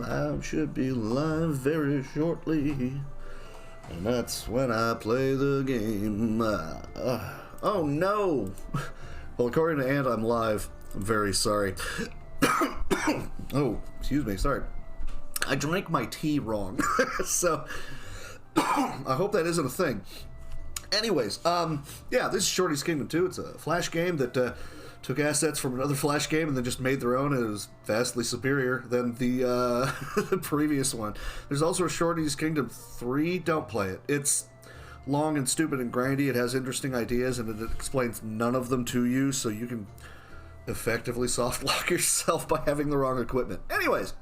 I should be live very shortly, and that's when I play the game. Oh no! Well, according to Ant, I'm live. I'm very sorry. Oh, excuse me, sorry. I drank my tea wrong, so I hope that isn't a thing. Anyways, yeah, this is Shortie's Kingdom 2. It's a Flash game that took assets from another Flash game and then just made their own, and it was vastly superior than the, the previous one. There's also a Shortie's Kingdom 3. Don't play it. It's long and stupid and grindy. It has interesting ideas, and it explains none of them to you, so you can effectively soft-lock yourself by having the wrong equipment. Anyways,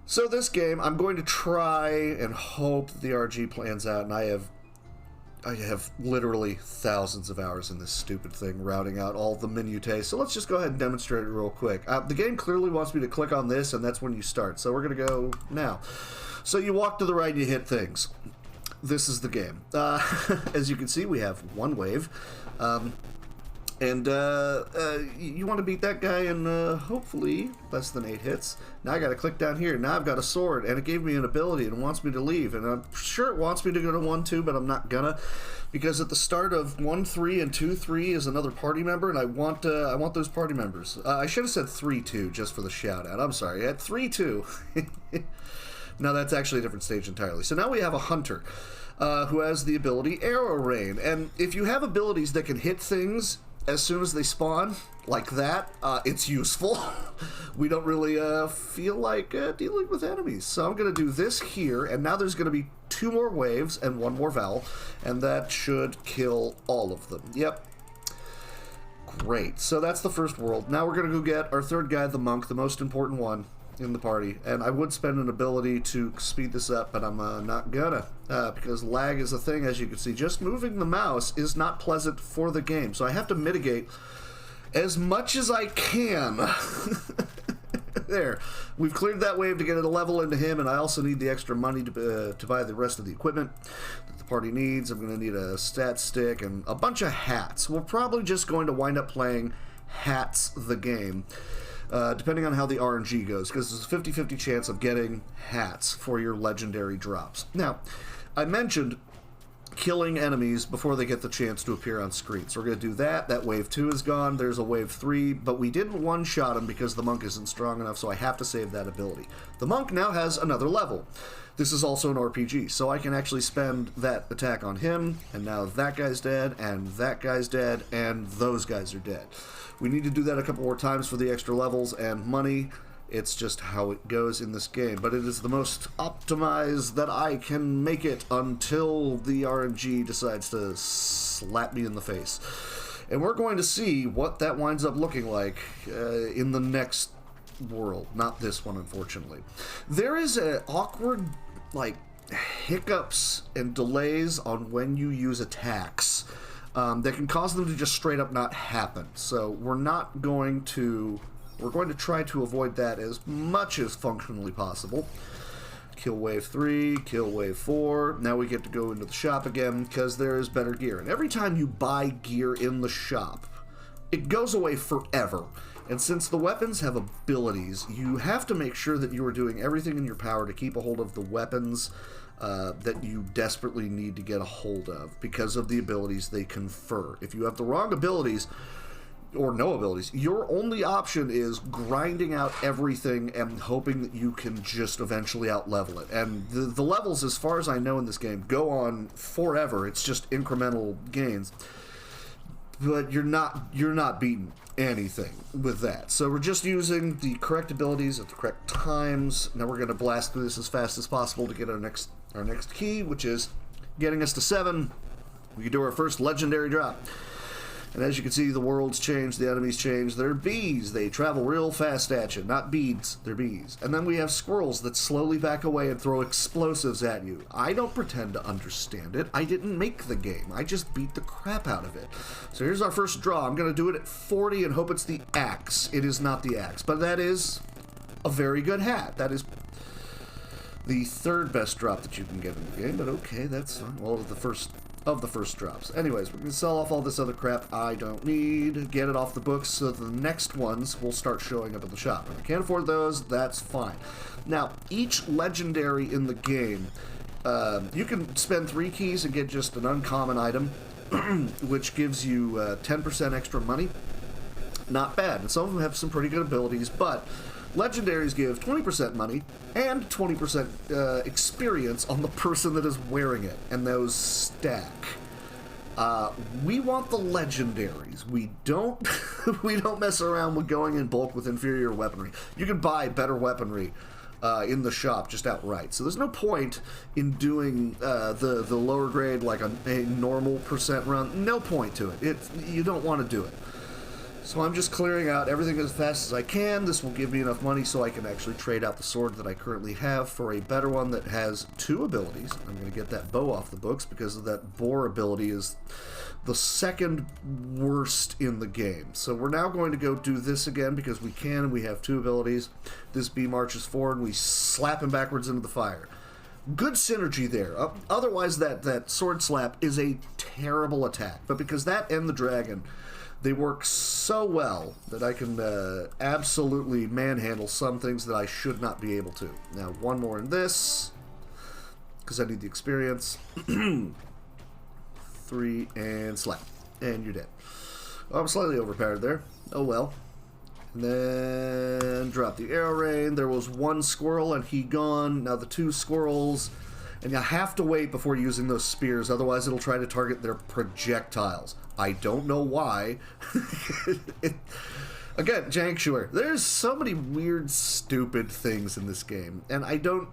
so this game, I'm going to try and hope that the RG plans out, and I have literally thousands of hours in this stupid thing, routing out all the minutiae. So let's just go ahead and demonstrate it real quick. The game clearly wants me to click on this, and that's when you start. So we're going to go now. So you walk to the right and you hit things. This is the game. As you can see, we have one wave. You want to beat that guy in hopefully less than 8 hits. Now I got to click down here. Now I've got a sword, and it gave me an ability and wants me to leave. And I'm sure it wants me to go to 1-2, but I'm not gonna, because at the start of 1-3 and 2-3 is another party member, and I want those party members. I should have said 3-2 just for the shout out. I'm sorry. At 3-2. Now that's actually a different stage entirely. So now we have a hunter who has the ability Arrow Rain, and if you have abilities that can hit things as soon as they spawn, like that, it's useful. We don't really feel like dealing with enemies. So I'm going to do this here, and now there's going to be 2 more waves and 1 more vowel, and that should kill all of them. Yep. Great. So that's the first world. Now we're going to go get our third guy, the monk, the most important one in the party. And I would spend an ability to speed this up, but I'm not gonna, because lag is a thing, as you can see. Just moving the mouse is not pleasant for the game, so I have to mitigate as much as I can. There. We've cleared that wave to get a level into him, and I also need the extra money to buy the rest of the equipment that the party needs. I'm going to need a stat stick and a bunch of hats. We're probably just going to wind up playing Hats the game. Depending on how the RNG goes, because there's a 50-50 chance of getting hats for your legendary drops. Now, I mentioned killing enemies before they get the chance to appear on screen. So we're going to do that. That wave 2 is gone. There's a wave 3, but we didn't one-shot him because the monk isn't strong enough, so I have to save that ability. The monk now has another level. This is also an RPG, so I can actually spend that attack on him, and now that guy's dead, and that guy's dead, and those guys are dead. We need to do that a couple more times for the extra levels and money. It's just how it goes in this game, but it is the most optimized that I can make it until the RNG decides to slap me in the face. And we're going to see what that winds up looking like in the next world. Not this one, unfortunately. There is an awkward, like, hiccups and delays on when you use attacks that can cause them to just straight up not happen. So we're going to try to avoid that as much as functionally possible. Kill wave 3, kill wave 4. Now we get to go into the shop again because there is better gear. And every time you buy gear in the shop, it goes away forever. And since the weapons have abilities, you have to make sure that you are doing everything in your power to keep a hold of the weapons that you desperately need to get a hold of because of the abilities they confer. If you have the wrong abilities, or no abilities, your only option is grinding out everything and hoping that you can just eventually out-level it. And the levels, as far as I know in this game, go on forever. It's just incremental gains. But you're not beating anything with that. So we're just using the correct abilities at the correct times. Now we're going to blast through this as fast as possible to get our next key, which is getting us to 7. We can do our first legendary drop. And as you can see, the world's changed, the enemies changed. They're bees. They travel real fast at you. Not beads, they're bees. And then we have squirrels that slowly back away and throw explosives at you. I don't pretend to understand it. I didn't make the game. I just beat the crap out of it. So here's our first draw. I'm going to do it at 40 and hope it's the axe. It is not the axe, but that is a very good hat. That is the 3rd best drop that you can get in the game, but okay, that's fine. Well, the first of the first drops. Anyways, we're going to sell off all this other crap I don't need, get it off the books so the next ones will start showing up in the shop. If I can't afford those, that's fine. Now, each legendary in the game, you can spend 3 keys and get just an uncommon item, which gives you 10% extra money. Not bad, and some of them have some pretty good abilities, but legendaries give 20% money and 20% experience on the person that is wearing it, and those stack. We want the legendaries. We don't we don't mess around with going in bulk with inferior weaponry. You can buy better weaponry in the shop just outright. So there's no point in doing the lower grade like a normal percent run. No point to it. You don't want to do it. So I'm just clearing out everything as fast as I can. This will give me enough money so I can actually trade out the sword that I currently have for a better one that has 2 abilities. I'm going to get that bow off the books because of that boar ability is the second worst in the game. So we're now going to go do this again because we can. We have 2 abilities. This bee marches forward and we slap him backwards into the fire. Good synergy there. Otherwise, that sword slap is a terrible attack. But because that and the dragon, they work so well that I can absolutely manhandle some things that I should not be able to. Now, one more in this, because I need the experience. 3, and slap. And you're dead. Oh, I'm slightly overpowered there. Oh well. And then drop the arrow rain. There was 1 squirrel and he gone. Now the 2 squirrels. And you have to wait before using those spears, otherwise it'll try to target their projectiles. I don't know why. Again, JANKuary. There's so many weird, stupid things in this game, and I do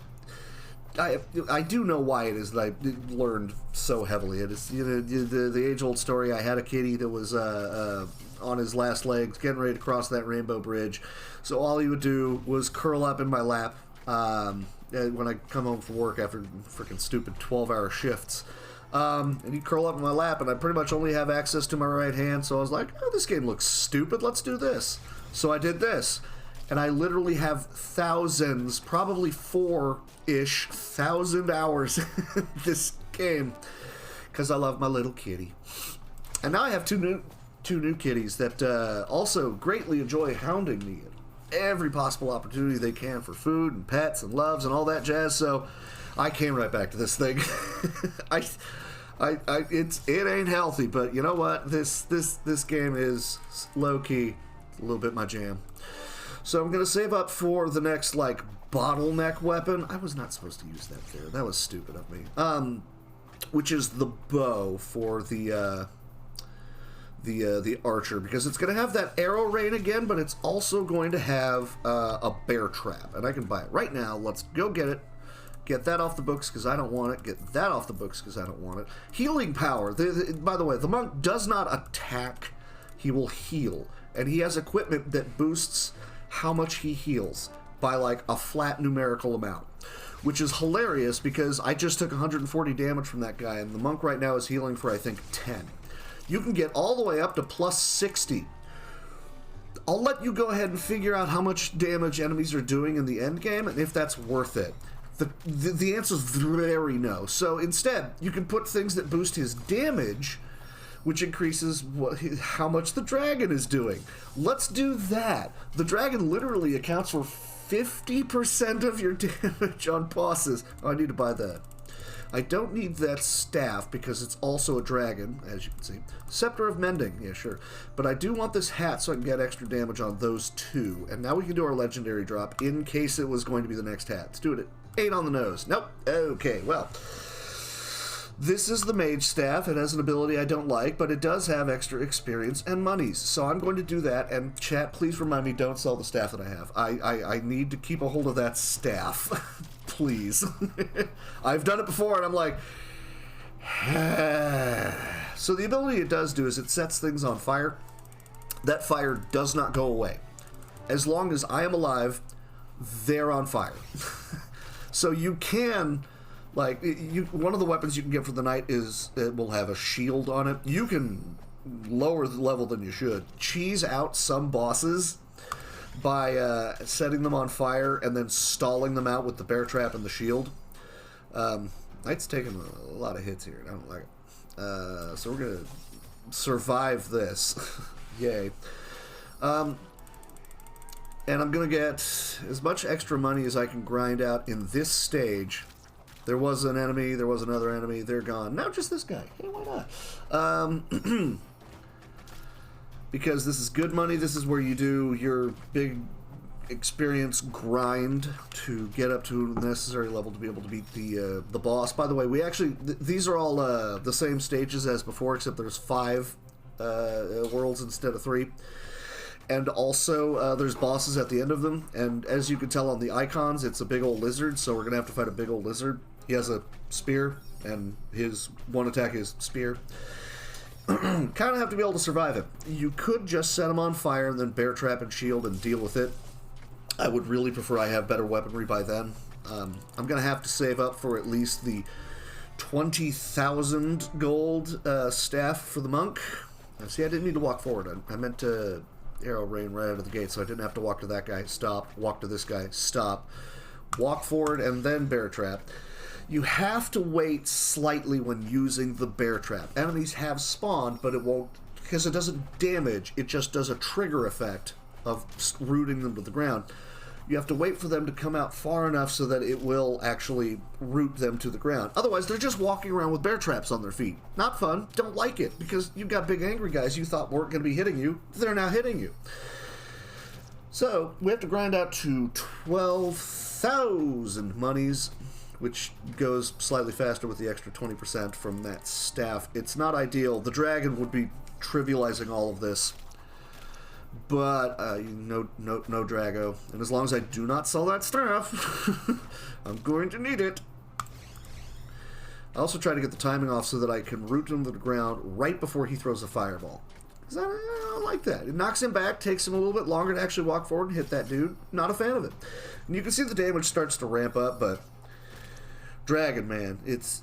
know why it is that I learned so heavily. It is, you know, the age-old story. I had a kitty that was on his last legs, getting ready to cross that rainbow bridge. So all he would do was curl up in my lap. When I come home from work after freaking stupid 12-hour shifts. And he'd curl up in my lap, and I pretty much only have access to my right hand, so I was like, oh, this game looks stupid, let's do this. So I did this, and I literally have thousands, probably 4-ish thousand hours in this game, because I love my little kitty. And now I have two new kitties that also greatly enjoy hounding me every possible opportunity they can for food and pets and loves and all that jazz. So I came right back to this thing. It ain't healthy, but you know what? This game is low key, a little bit my jam. So I'm gonna save up for the next like bottleneck weapon. I was not supposed to use that there. That was stupid of me. Which is the bow for the archer, because it's going to have that arrow rain again, but it's also going to have a bear trap, and I can buy it right now. Let's go get it. Get that off the books because I don't want it. Get that off the books because I don't want it. Healing power. By the way, the monk does not attack. He will heal, and he has equipment that boosts how much he heals by like a flat numerical amount, which is hilarious because I just took 140 damage from that guy, and the monk right now is healing for I think 10. You can get all the way up to plus 60. I'll let you go ahead and figure out how much damage enemies are doing in the end game and if that's worth it. The answer is very no. So instead, you can put things that boost his damage, which increases how much the dragon is doing. Let's do that. The dragon literally accounts for 50% of your damage on bosses. Oh, I need to buy that. I don't need that staff because it's also a dragon, as you can see. Scepter of Mending, yeah, sure. But I do want this hat so I can get extra damage on those 2. And now we can do our legendary drop in case it was going to be the next hat. Let's do it at 8 on the nose. Nope. Okay, well. This is the mage staff. It has an ability I don't like, but it does have extra experience and monies. So I'm going to do that. And chat, please remind me, don't sell the staff that I have. I need to keep a hold of that staff. Please. I've done it before and I'm like, so the ability it does do is it sets things on fire. That fire does not go away. As long as I am alive, they're on fire. So you can, like, one of the weapons you can get for the night is, it will have a shield on it. You can lower the level than you should. Cheese out some bosses by setting them on fire and then stalling them out with the bear trap and the shield. Knight's taking a lot of hits here. I don't like it. So we're gonna survive this. Yay. And I'm gonna get as much extra money as I can grind out in this stage. There was an enemy, there was another enemy, they're gone. Now just this guy. Hey, why not? Because this is good money, this is where you do your big experience grind to get up to the necessary level to be able to beat the boss. By the way, we actually, these are all the same stages as before, except there's 5 worlds instead of 3. And also, there's bosses at the end of them, and as you can tell on the icons, it's a big old lizard, so we're going to have to fight a big old lizard. He has a spear, and his one attack is spear. Kind of have to be able to survive it. You could just set him on fire and then bear trap and shield and deal with it. I would really prefer I have better weaponry by then. I'm going to have to save up for at least the 20,000 gold staff for the monk. See, I didn't need to walk forward. I meant to arrow rain right out of the gate, so I didn't have to walk to that guy, stop, walk to this guy, stop, walk forward, and then bear trap. You have to wait slightly when using the bear trap. Enemies have spawned, but it won't, because it doesn't damage, it just does a trigger effect of rooting them to the ground. You have to wait for them to come out far enough so that it will actually root them to the ground. Otherwise, they're just walking around with bear traps on their feet. Not fun. Don't like it, because you've got big angry guys you thought weren't going to be hitting you. They're now hitting you. So, we have to grind out to 12,000 monies, which goes slightly faster with the extra 20% from that staff. It's not ideal. The dragon would be trivializing all of this. But, no Drago. And as long as I do not sell that staff, I'm going to need it. I also try to get the timing off so that I can root him to the ground right before he throws a fireball. Because I don't like that. It knocks him back, takes him a little bit longer to actually walk forward and hit that dude. Not a fan of it. And you can see the damage starts to ramp up, but Dragon, man, it's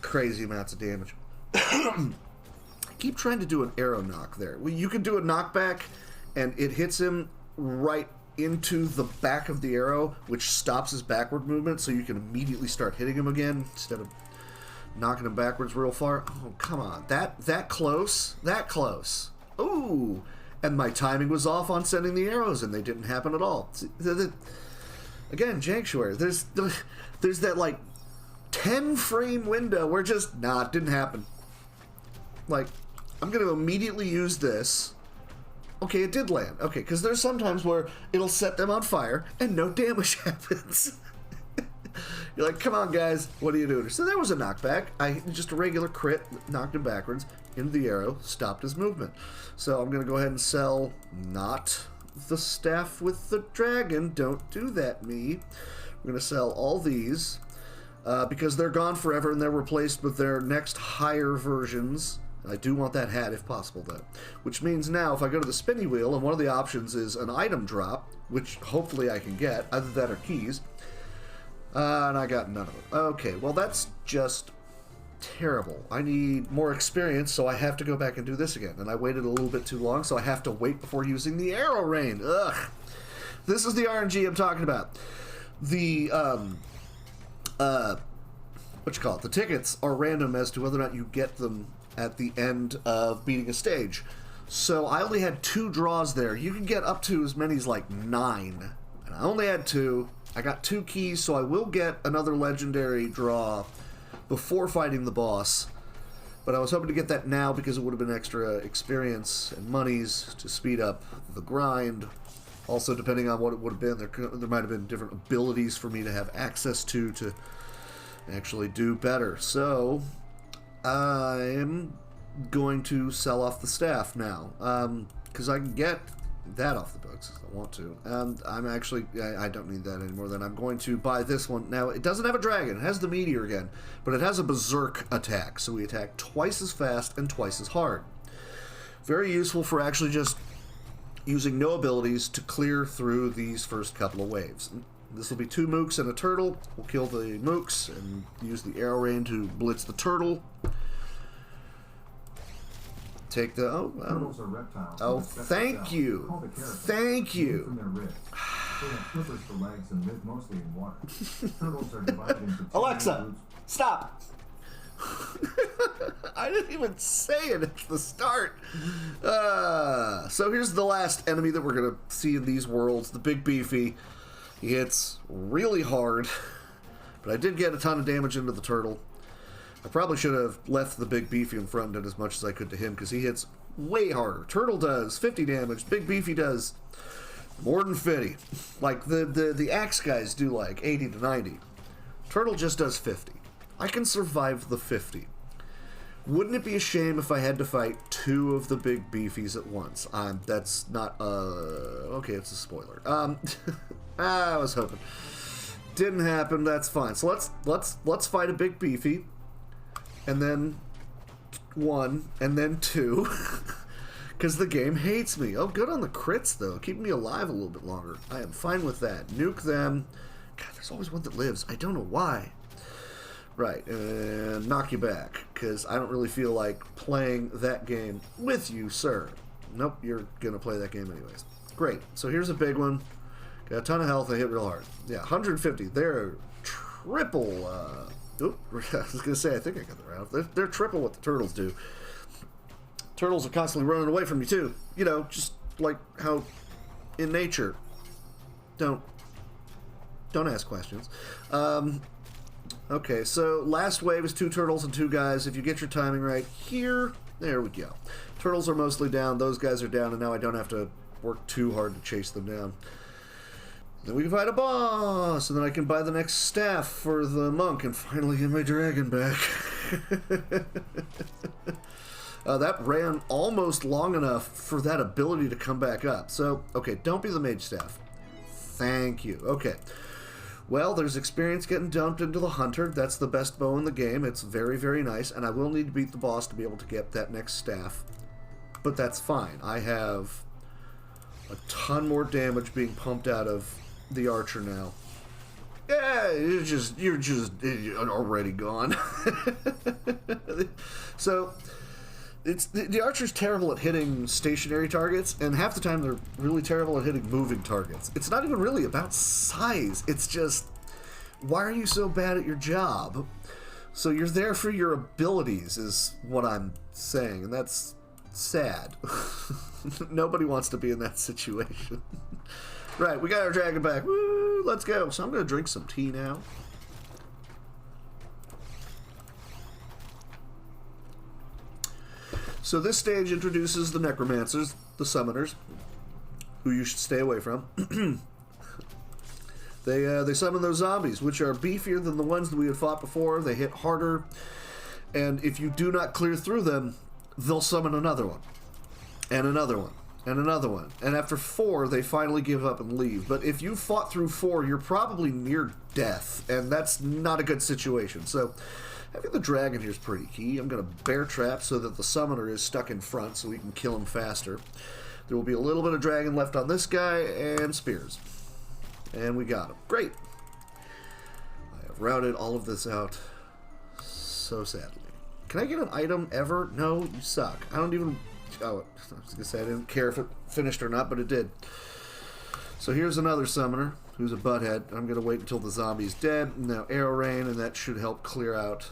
crazy amounts of damage. Keep trying to do an arrow knock there. Well, you can do a knockback and it hits him right into the back of the arrow, which stops his backward movement, so you can immediately start hitting him again instead of knocking him backwards real far. Oh, come on. That close? That close. Ooh. And my timing was off on sending the arrows and they didn't happen at all. Again, JANKuary. There's that like 10 frame window where just, nah, it didn't happen. Like, I'm going to immediately use this. Okay, it did land. Okay, because there's sometimes where it'll set them on fire and no damage happens. You're like, come on, guys, what are you doing? So there was a knockback. Just a regular crit, knocked him backwards into the arrow, stopped his movement. So I'm going to go ahead and sell not the staff with the dragon. Don't do that, me. We're going to sell all these because they're gone forever and they're replaced with their next higher versions. I do want that hat if possible, though. Which means now, if I go to the spinny wheel, and one of the options is an item drop, which hopefully I can get, either that or keys, and I got none of it. Okay, well that's just terrible. I need more experience, so I have to go back and do this again. And I waited a little bit too long, so I have to wait before using the arrow rain. Ugh. This is the RNG I'm talking about. The, what you call it? The tickets are random as to whether or not you get them at the end of beating a stage. So I only had 2 draws there. You can get up to as many as like 9. And I only had 2. I got 2 keys, so I will get another legendary draw before fighting the boss. But I was hoping to get that now because it would have been extra experience and monies to speed up the grind. Also, depending on what it would have been, there might have been different abilities for me to have access to actually do better. So I'm going to sell off the staff now, because I can get that off the books if I want to. And I'm actually, I don't need that anymore. Then I'm going to buy this one. Now, it doesn't have a dragon. It has the meteor again, but it has a berserk attack. So we attack twice as fast and twice as hard. Very useful for actually just using no abilities to clear through these first couple of waves. This will be 2 mooks and a turtle. We'll kill the mooks and use the arrow rain to blitz the turtle. Take the Turtles are reptiles. oh, thank you, thank you. From their ribs. They have flippers for legs and live mostly in water. Turtles are divided into 2 Alexa, groups. stop. I didn't even say it at the start. So here's the last enemy that we're going to see in these worlds, the Big Beefy. He hits really hard, but I did get a ton of damage into the turtle. I probably should have left the Big Beefy in front and done as much as I could to him, because he hits way harder. Turtle does 50 damage, Big Beefy does more than 50. Like, the axe guys do like 80 to 90. Turtle just does 50. I can survive the 50. Wouldn't it be a shame if I had to fight 2 of the Big Beefies at once? That's not, okay, it's a spoiler. I was hoping. Didn't happen, that's fine. So let's fight a Big Beefy, and then 1, and then 2, because the game hates me. Oh, good on the crits, though. Keep me alive a little bit longer. I am fine with that. Nuke them. God, there's always one that lives. I don't know why. Right, and knock you back, because I don't really feel like playing that game with you, sir. Nope, you're going to play that game anyways. Great, so here's a big one. Got a ton of health, I hit real hard. Yeah, 150. They're triple, I was going to say, I think I got that right. They're triple what the turtles do. Turtles are constantly running away from you, too. You know, just like how in nature. Don't ask questions. Okay, so last wave is 2 turtles and 2 guys. If you get your timing right here, there we go. Turtles are mostly down, those guys are down, and now I don't have to work too hard to chase them down. Then we can fight a boss, and then I can buy the next staff for the monk and finally get my dragon back. That ran almost long enough for that ability to come back up. So, okay, don't be the mage staff. Thank you. Okay. Well, there's experience getting dumped into the hunter. That's the best bow in the game. It's very, very nice, and I will need to beat the boss to be able to get that next staff. But that's fine. I have a ton more damage being pumped out of the archer now. Yeah, you're already gone. So it's the archer's terrible at hitting stationary targets, and half the time they're really terrible at hitting moving targets. It's not even really about size. It's just, why are you so bad at your job? So you're there for your abilities, is what I'm saying, and that's sad. Nobody wants to be in that situation. Right, we got our dragon back. Woo, let's go. So I'm going to drink some tea now. So this stage introduces the necromancers, the summoners, who you should stay away from. They summon those zombies, which are beefier than the ones that we had fought before. They hit harder, and if you do not clear through them, they'll summon another one, and another one, and another one. And after 4, they finally give up and leave. But if you fought through 4, you're probably near death, and that's not a good situation. So having the dragon here is pretty key. I'm going to bear trap so that the summoner is stuck in front so we can kill him faster. There will be a little bit of dragon left on this guy, and spears. And we got him. Great. I have routed all of this out so sadly. Can I get an item ever? No, you suck. I don't even... Oh, I was going to say I didn't care if it finished or not, but it did. So here's another summoner who's a butthead. I'm going to wait until the zombie's dead. Now arrow rain, and that should help clear out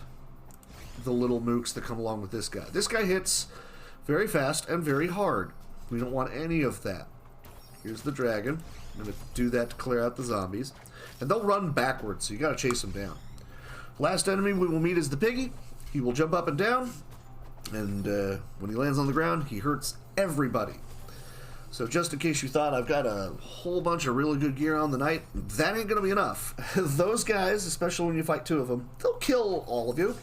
the little mooks that come along with this guy. This guy hits very fast and very hard. We don't want any of that. Here's the dragon. I'm going to do that to clear out the zombies. And they'll run backwards, so you got to chase them down. Last enemy we will meet is the piggy. He will jump up and down, and when he lands on the ground, he hurts everybody. So just in case you thought I've got a whole bunch of really good gear on the night, that ain't going to be enough. Those guys, especially when you fight 2 of them, they'll kill all of you.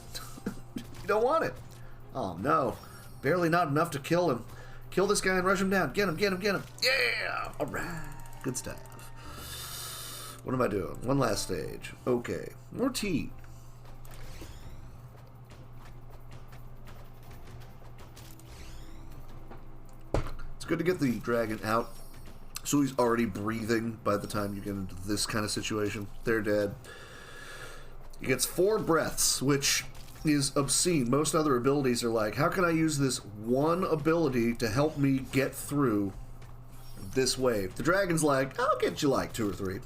You don't want it. Oh no, barely not enough to kill him. Kill this guy and rush him down. Get him, get him, get him. Yeah! Alright. Good stuff. What am I doing? One last stage. Okay. More tea. It's good to get the dragon out so he's already breathing by the time you get into this kind of situation. They're dead. He gets 4 breaths, which is obscene. Most other abilities are like, how can I use this one ability to help me get through this wave? The dragon's like, I'll get you like 2 or 3.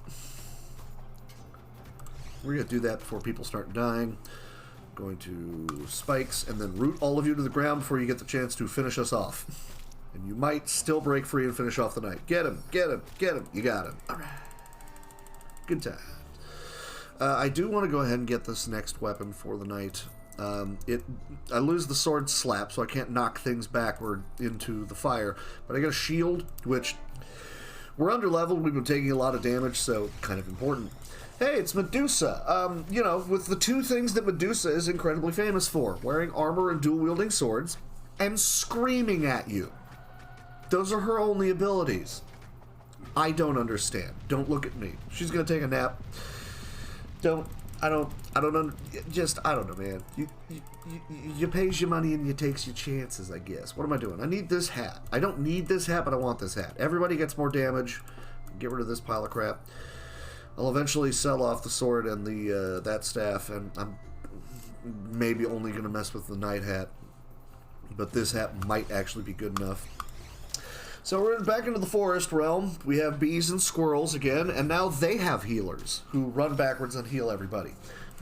We're gonna do that before people start dying. going to spikes and then root all of you to the ground before you get the chance to finish us off. And you might still break free and finish off the night. Get him, get him, get him. You got him. All right. Good time. I do want to go ahead and get this next weapon for the night. I lose the sword slap, so I can't knock things backward into the fire. But I get a shield, which we're under leveled. We've been taking a lot of damage, so kind of important. Hey, it's Medusa. You know, with the two things that Medusa is incredibly famous for, wearing armor and dual-wielding swords, and screaming at you. Those are her only abilities. I don't understand. Don't look at me. She's gonna take a nap. I don't know, man. You pays your money and you takes your chances, I guess. What am I doing? I need this hat. I don't need this hat, but I want this hat. Everybody gets more damage. Get rid of this pile of crap. I'll eventually sell off the sword and the that staff, and I'm maybe only going to mess with the night hat. But this hat might actually be good enough. So we're back into the forest realm. We have bees and squirrels again, and now they have healers who run backwards and heal everybody.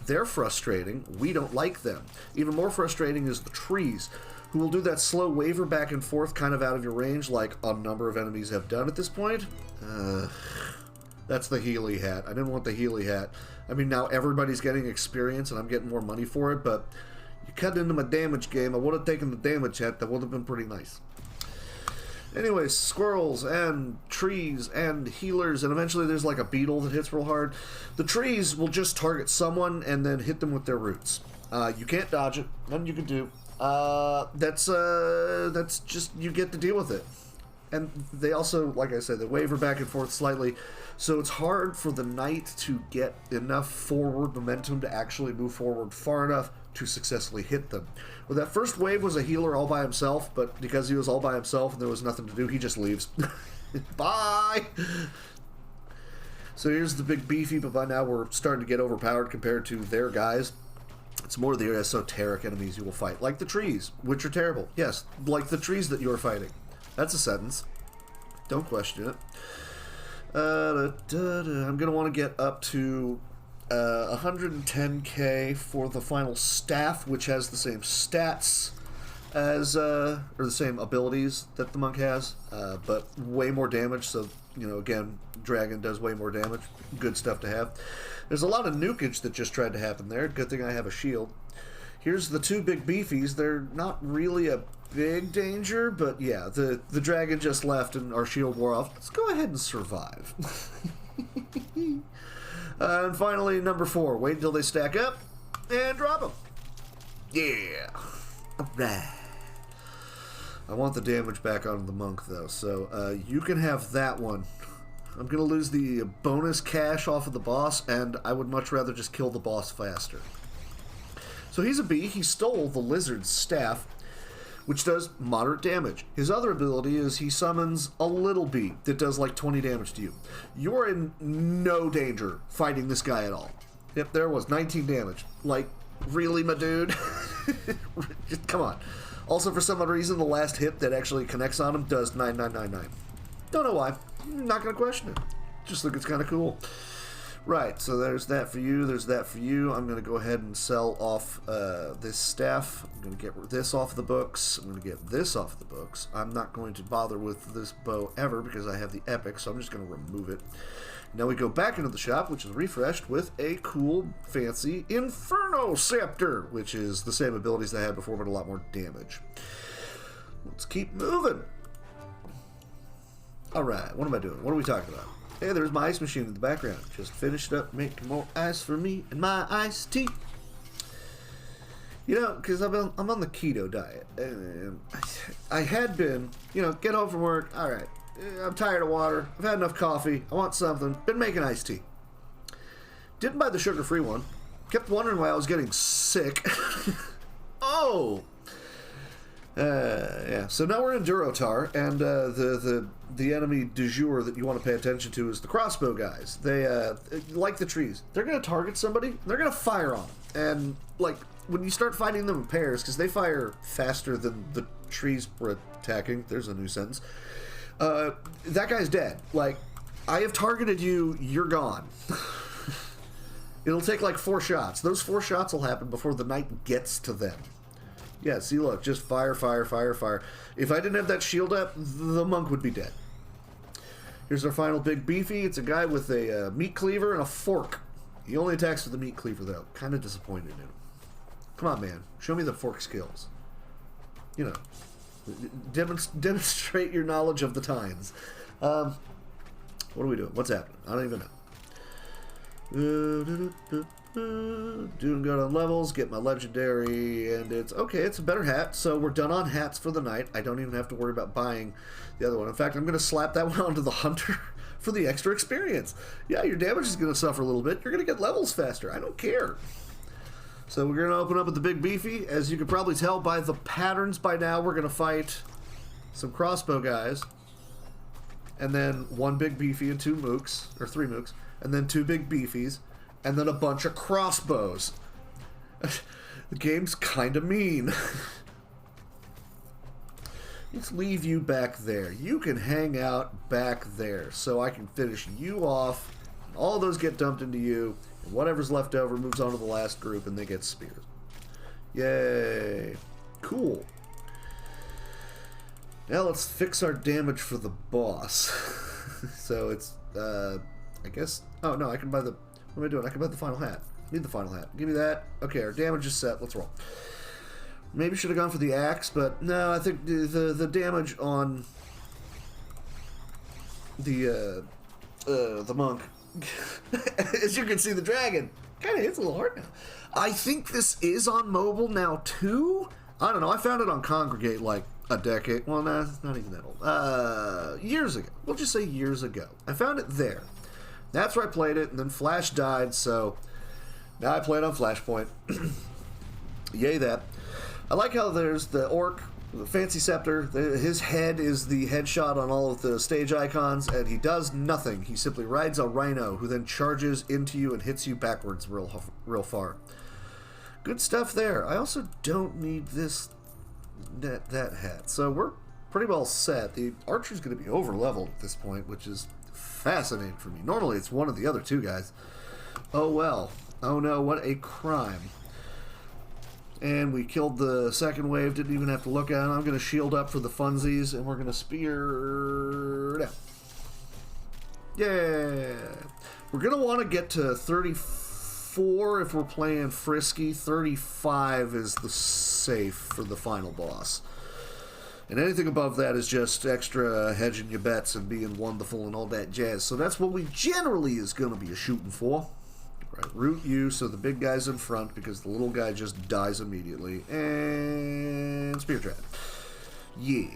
They're frustrating. We don't like them. Even more frustrating is the trees, who will do that slow waver back and forth kind of out of your range like a number of enemies have done at this point. That's the Healy hat. I didn't want the Healy hat. I mean, now everybody's getting experience and I'm getting more money for it, but you cut into my damage game. I would have taken the damage hat. That would have been pretty nice. Anyways, squirrels and trees and healers, and eventually there's like a beetle that hits real hard. The trees will just target someone and then hit them with their roots. You can't dodge it. Nothing you can do. That's just, you get to deal with it. And they also, like I said, they waver back and forth slightly, so it's hard for the knight to get enough forward momentum to actually move forward far enough to successfully hit them. Well, that first wave was a healer all by himself, but because he was all by himself and there was nothing to do, he just leaves. Bye! So here's the big beefy, but by now we're starting to get overpowered compared to their guys. It's more the esoteric enemies you will fight, like the trees, which are terrible. Yes, like the trees that you're fighting. That's a sentence. Don't question it. I'm going to want to get up to 110k for the final staff, which has the same stats as, or the same abilities that the monk has, but way more damage. So, you know, again, dragon does way more damage. Good stuff to have. There's a lot of nukage that just tried to happen there. Good thing I have a shield. Here's the two big beefies. They're not really a big danger, but yeah, the dragon just left and our shield wore off. Let's go ahead and survive. And finally, number 4. Wait until they stack up and drop them. Yeah. Alright. I want the damage back on the monk, though, so you can have that one. I'm going to lose the bonus cash off of the boss, and I would much rather just kill the boss faster. So he's a bee. He stole the lizard's staff, which does moderate damage. His other ability is he summons a little bee that does like 20 damage to you. You're in no danger fighting this guy at all. Yep, there was 19 damage. Like, really, my dude? Just, come on. Also, for some odd reason, the last hit that actually connects on him does 9999. Don't know why. I'm not going to question it. Just think it's kind of cool. Right, so there's that for you, there's that for you. I'm going to go ahead and sell off this staff. I'm going to get this off the books. I'm going to get this off the books. I'm not going to bother with this bow ever because I have the epic, so I'm just going to remove it. Now we go back into the shop, which is refreshed with a cool, fancy Inferno Scepter, which is the same abilities I had before, but a lot more damage. Let's keep moving. Alright, what am I doing? What are we talking about? Hey, there's my ice machine in the background. Just finished up making more ice for me and my iced tea. You know, because I'm on the keto diet. And I had been, you know, get home from work. All right, I'm tired of water. I've had enough coffee. I want something. Been making iced tea. Didn't buy the sugar-free one. Kept wondering why I was getting sick. Oh! Yeah, so now we're in Durotar, and the enemy du jour that you want to pay attention to is the crossbow guys. They, like the trees, they're going to target somebody, they're going to fire on them. And, like, when you start fighting them in pairs, because they fire faster than the trees were attacking, there's a new sentence, that guy's dead. Like, I have targeted you, you're gone. It'll take like 4 shots. Those 4 shots will happen before the knight gets to them. Yeah, see, look, just fire, fire, fire, fire. If I didn't have that shield up, the monk would be dead. Here's our final big beefy. It's a guy with a meat cleaver and a fork. He only attacks with the meat cleaver, though. Kind of disappointed in him. Come on, man. Show me the fork skills. You know, demonstrate your knowledge of the times. What are we doing? What's happening? I don't even know. Doing good on levels, get my legendary, and it's okay. It's a better hat, so we're done on hats for the night. I don't even have to worry about buying the other one. In fact, I'm going to slap that one onto the hunter for the extra experience. Yeah, your damage is going to suffer a little bit. You're going to get levels faster. I don't care. So we're going to open up with the big beefy. As you can probably tell by the patterns by now, we're going to fight some crossbow guys, and then 1 big beefy and 2 mooks, or 3 mooks, and then 2 big beefies, and then a bunch of crossbows. The game's kind of mean. Let's leave you back there. You can hang out back there so I can finish you off. And all those get dumped into you, and whatever's left over moves on to the last group and they get spears. Yay. Cool. Now let's fix our damage for the boss. So it's, I guess, oh no, I can buy the, what am I doing? I can buy the final hat. Need the final hat. Give me that. Okay, our damage is set. Let's roll. Maybe should have gone for the axe, but no, I think the damage on the monk, as you can see, the dragon kind of hits a little hard now. I think this is on mobile now too. I don't know. I found it on Congregate like a decade. Well, nah, it's not even that old. Years ago. We'll just say years ago. I found it there. That's where I played it, and then Flash died, so now I play it on Flashpoint. Yay that. I like how there's the orc, the fancy scepter. His head is the headshot on all of the stage icons, and he does nothing. He simply rides a rhino, who then charges into you and hits you backwards real far. Good stuff there. I also don't need that hat, so we're pretty well set. The archer's going to be over-leveled at this point, which is fascinating for me. Normally it's one of the other 2 guys. Oh well. Oh no, what a crime. And we killed the second wave, didn't even have to look at it. I'm going to shield up for the funsies, and we're going to spear down. Yeah. We're going to want to get to 34 if we're playing frisky. 35 is the safe for the final boss. And anything above that is just extra hedging your bets and being wonderful and all that jazz. So that's what we generally is going to be shooting for. Right, root you so the big guy's in front because the little guy just dies immediately. And spear trap. Yeah.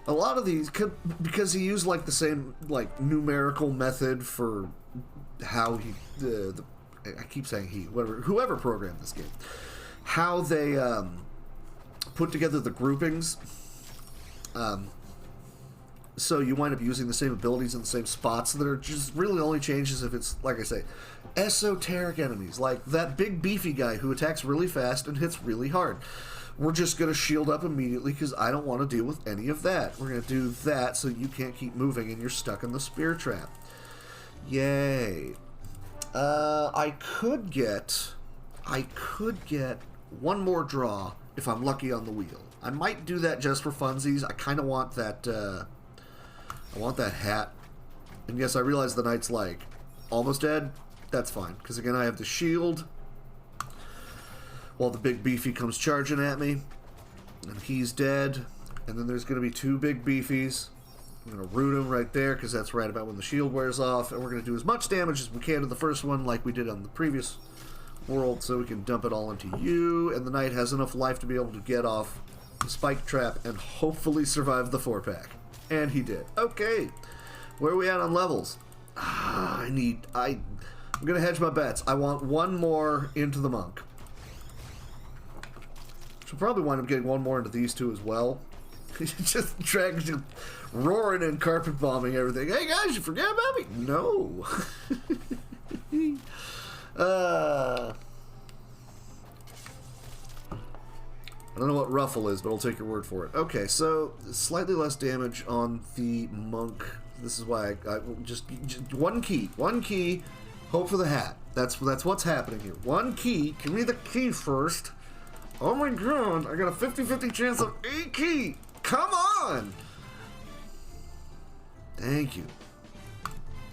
A lot of these, because he used like the same like numerical method for how he, I keep saying he, whoever programmed this game, how they put together the groupings. So you wind up using the same abilities in the same spots that are just really only changes if it's, like I say, esoteric enemies. Like that big beefy guy who attacks really fast and hits really hard. We're just going to shield up immediately because I don't want to deal with any of that. We're going to do that so you can't keep moving and you're stuck in the spear trap. Yay. I could get one more draw if I'm lucky on the wheel. I might do that just for funsies. I kind of want that, I want that hat. And yes, I realize the knight's like almost dead. That's fine, because again I have the shield while the big beefy comes charging at me. And he's dead. And then there's going to be 2 big beefies. I'm going to root him right there, because that's right about when the shield wears off. And we're going to do as much damage as we can to the first one, like we did on the previous world, so we can dump it all into you. And the knight has enough life to be able to get off the spike trap and hopefully survive the 4-pack. And he did. Okay. Where are we at on levels? I'm going to hedge my bets. I want 1 more into the monk. Should probably wind up getting 1 more into these 2 as well. Just dragons roaring and carpet bombing everything. Hey guys, you forget about me? No. I don't know what ruffle is, but I'll take your word for it. Okay, so slightly less damage on the monk. This is why I just 1 key. 1 key. Hope for the hat. That's what's happening here. One key. Give me the key first. Oh my god, I got a 50-50 chance of a key. Come on. Thank you.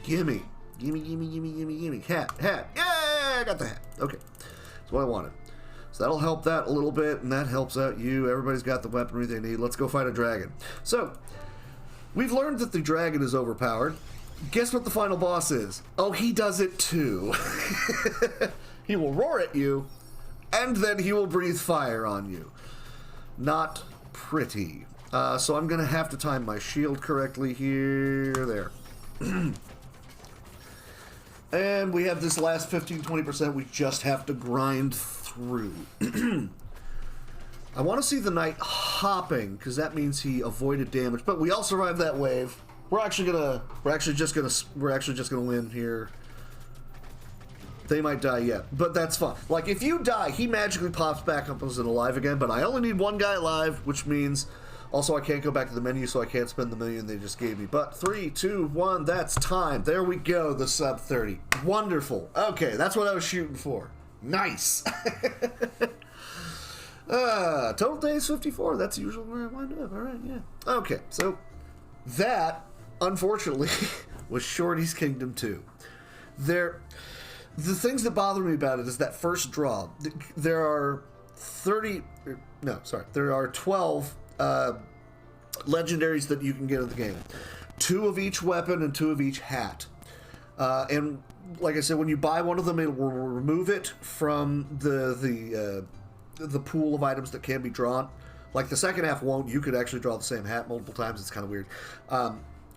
Gimme. Gimme. Hat. Yay, I got the hat. Okay, that's what I wanted. So that'll help that a little bit, and that helps out you. Everybody's got the weaponry they need. Let's go fight a dragon. So, we've learned that the dragon is overpowered. Guess what the final boss is? Oh, he does it too. He will roar at you, and then he will breathe fire on you. Not pretty. So I'm going to have to time my shield correctly here. There. And we have this last 15-20% we just have to grind through. I want to see the knight hopping, because that means he avoided damage. But we all survived that wave. We're actually just gonna win here. They might die yet, but that's fine. Like, if you die, he magically pops back up as alive again, but I only need one guy alive, which means also I can't go back to the menu, so I can't spend the million they just gave me. But 3, 2, 1, that's time. There we go, the sub 30. Wonderful. Okay, that's what I was shooting for. Nice. Total days 54. That's usually where I wind up. All right, yeah. Okay, so that, unfortunately, was Shortie's Kingdom 2. The things that bother me about it is that first draw. There are 12 legendaries that you can get in the game. 2 of each weapon and 2 of each hat. And like I said, when you buy one of them, it will remove it from the pool of items that can be drawn. Like, the second half won't. You could actually draw the same hat multiple times. It's kind of weird.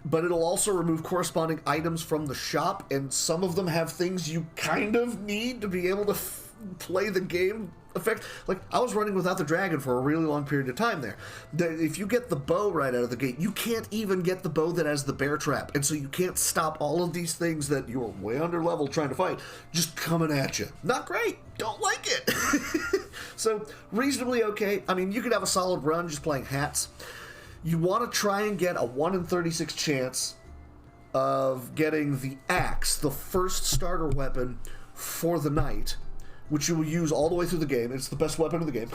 But it'll also remove corresponding items from the shop, and some of them have things you kind of need to be able to play the game effect. Like, I was running without the dragon for a really long period of time there. If you get the bow right out of the gate, you can't even get the bow that has the bear trap, and so you can't stop all of these things that you're way under level trying to fight just coming at you. Not great. Don't like it. So, reasonably okay. I mean, you could have a solid run just playing hats. You want to try and get a 1 in 36 chance of getting the axe, the first starter weapon for the knight, which you will use all the way through the game. It's the best weapon in the game.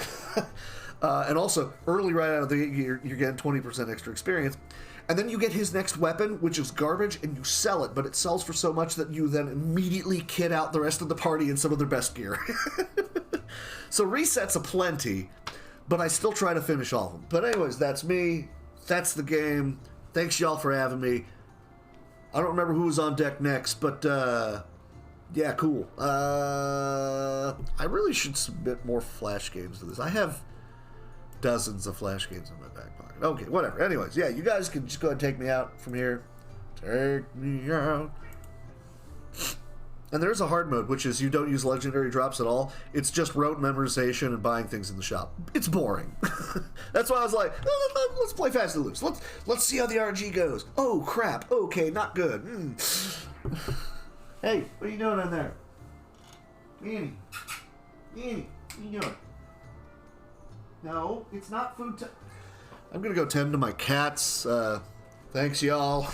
And also, early right out of the gate, you're getting 20% extra experience. And then you get his next weapon, which is garbage, and you sell it, but it sells for so much that you then immediately kit out the rest of the party in some of their best gear. So resets aplenty, but I still try to finish all of them. But anyways, that's me. That's the game. Thanks, y'all, for having me. I don't remember who was on deck next, but, yeah, cool. I really should submit more Flash games to this. I have dozens of Flash games in my back pocket. Okay, whatever. Anyways, yeah, you guys can just go ahead and take me out from here. Take me out. And there's a hard mode, which is you don't use legendary drops at all. It's just rote memorization and buying things in the shop. It's boring. That's why I was like, let's play fast and loose. Let's see how the RG goes. Oh, crap. Okay, not good. Hey, what are you doing in there? Annie, what are you doing? No, it's not food time. I'm going to go tend to my cats. Thanks, y'all.